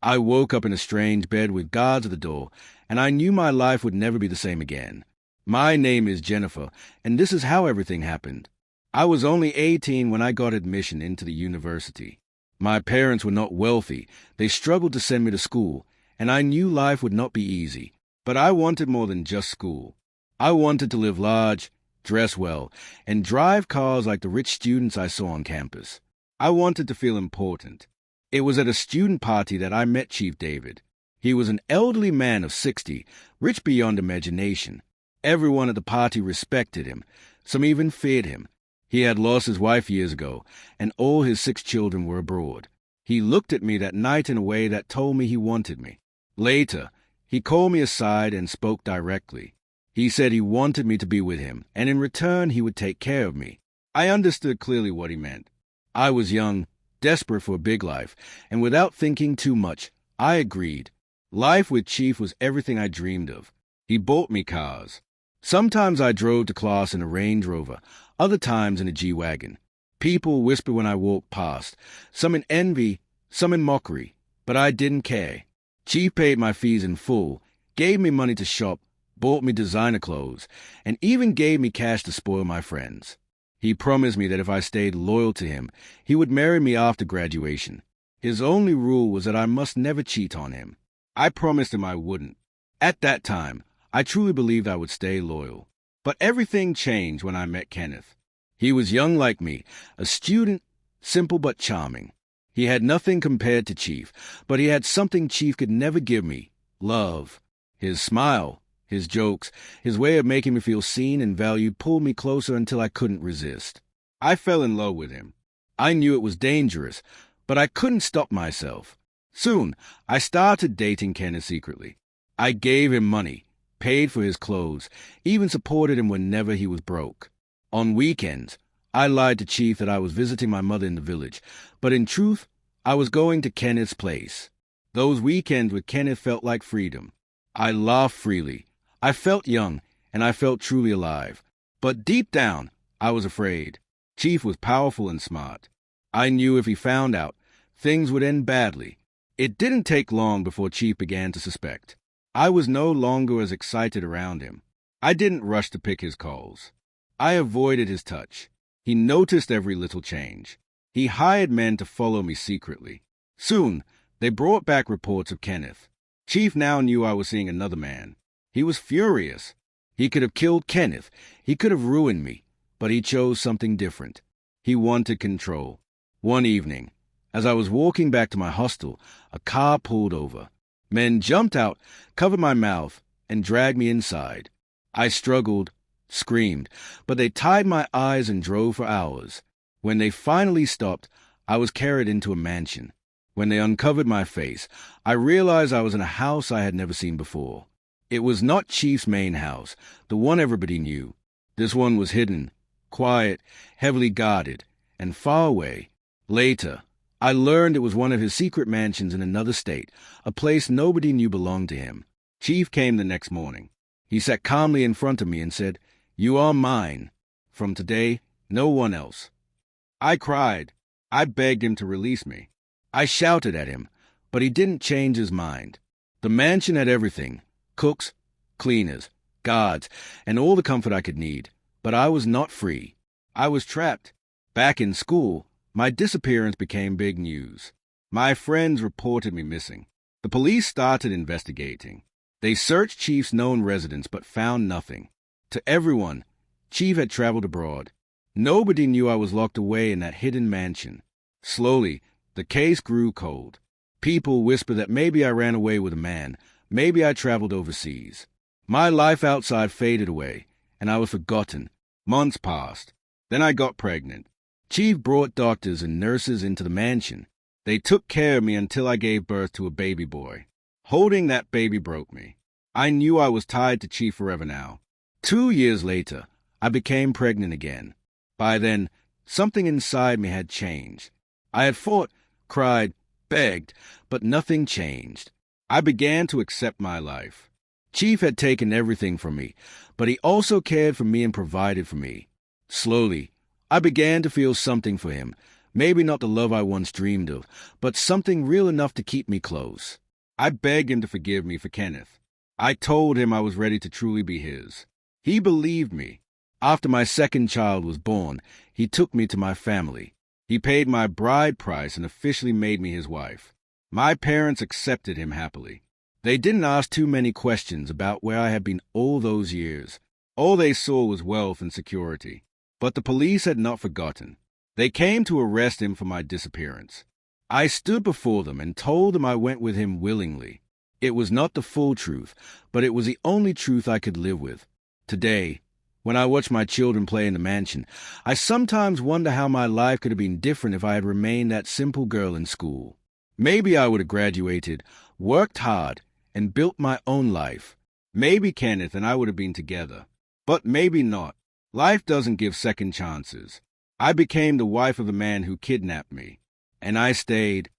I woke up in a strange bed with guards at the door, and I knew my life would never be the same again. My name is Jennifer, and this is how everything happened. I was only 18 when I got admission into the university. My parents were not wealthy. They struggled to send me to school, and I knew life would not be easy. But I wanted more than just school. I wanted to live large, dress well, and drive cars like the rich students I saw on campus. I wanted to feel important. It was at a student party that I met Chief David. He was an elderly man of 60, rich beyond imagination. Everyone at the party respected him. Some even feared him. He had lost his wife years ago, and all his 6 children were abroad. He looked at me that night in a way that told me he wanted me. Later, he called me aside and spoke directly. He said he wanted me to be with him, and in return he would take care of me. I understood clearly what he meant. I was young, desperate for a big life, and without thinking too much, I agreed. Life with Chief was everything I dreamed of. He bought me cars. Sometimes I drove to class in a Range Rover, other times in a G-Wagon. People whispered when I walked past, some in envy, some in mockery, but I didn't care. Chief paid my fees in full, gave me money to shop, bought me designer clothes, and even gave me cash to spoil my friends. He promised me that if I stayed loyal to him, he would marry me after graduation. His only rule was that I must never cheat on him. I promised him I wouldn't. At that time, I truly believed I would stay loyal. But everything changed when I met Kenneth. He was young like me, a student, simple but charming. He had nothing compared to Chief, but he had something Chief could never give me: love. His smile, his jokes, his way of making me feel seen and valued pulled me closer until I couldn't resist. I fell in love with him. I knew it was dangerous, but I couldn't stop myself. Soon, I started dating Kenneth secretly. I gave him money, paid for his clothes, even supported him whenever he was broke. On weekends, I lied to Chief that I was visiting my mother in the village, but in truth, I was going to Kenneth's place. Those weekends with Kenneth felt like freedom. I laughed freely. I felt young, and I felt truly alive. But deep down, I was afraid. Chief was powerful and smart. I knew if he found out, things would end badly. It didn't take long before Chief began to suspect. I was no longer as excited around him. I didn't rush to pick his calls. I avoided his touch. He noticed every little change. He hired men to follow me secretly. Soon, they brought back reports of Kenneth. Chief now knew I was seeing another man. He was furious. He could have killed Kenneth. He could have ruined me. But he chose something different. He wanted control. One evening, as I was walking back to my hostel, a car pulled over. Men jumped out, covered my mouth, and dragged me inside. I struggled, screamed, but they tied my eyes and drove for hours. When they finally stopped, I was carried into a mansion. When they uncovered my face, I realized I was in a house I had never seen before. It was not Chief's main house, the one everybody knew. This one was hidden, quiet, heavily guarded, and far away. Later, I learned it was one of his secret mansions in another state, a place nobody knew belonged to him. Chief came the next morning. He sat calmly in front of me and said, "You are mine. From today, no one else." I cried. I begged him to release me. I shouted at him, but he didn't change his mind. The mansion had everything: cooks, cleaners, guards, and all the comfort I could need. But I was not free. I was trapped. Back in school, my disappearance became big news. My friends reported me missing. The police started investigating. They searched Chief's known residence but found nothing. To everyone, Chief had traveled abroad. Nobody knew I was locked away in that hidden mansion. Slowly, the case grew cold. People whispered that maybe I ran away with a man, maybe I traveled overseas. My life outside faded away, and I was forgotten. Months passed. Then I got pregnant. Chief brought doctors and nurses into the mansion. They took care of me until I gave birth to a baby boy. Holding that baby broke me. I knew I was tied to Chief forever now. 2 years later, I became pregnant again. By then, something inside me had changed. I had fought, cried, begged, but nothing changed. I began to accept my life. Chief had taken everything from me, but he also cared for me and provided for me. Slowly, I began to feel something for him. Maybe not the love I once dreamed of, but something real enough to keep me close. I begged him to forgive me for Kenneth. I told him I was ready to truly be his. He believed me. After my second child was born, he took me to my family. He paid my bride price and officially made me his wife. My parents accepted him happily. They didn't ask too many questions about where I had been all those years. All they saw was wealth and security. But the police had not forgotten. They came to arrest him for my disappearance. I stood before them and told them I went with him willingly. It was not the full truth, but it was the only truth I could live with. Today, when I watch my children play in the mansion, I sometimes wonder how my life could have been different if I had remained that simple girl in school. Maybe I would have graduated, worked hard, and built my own life. Maybe Kenneth and I would have been together. But maybe not. Life doesn't give second chances. I became the wife of the man who kidnapped me, and I stayed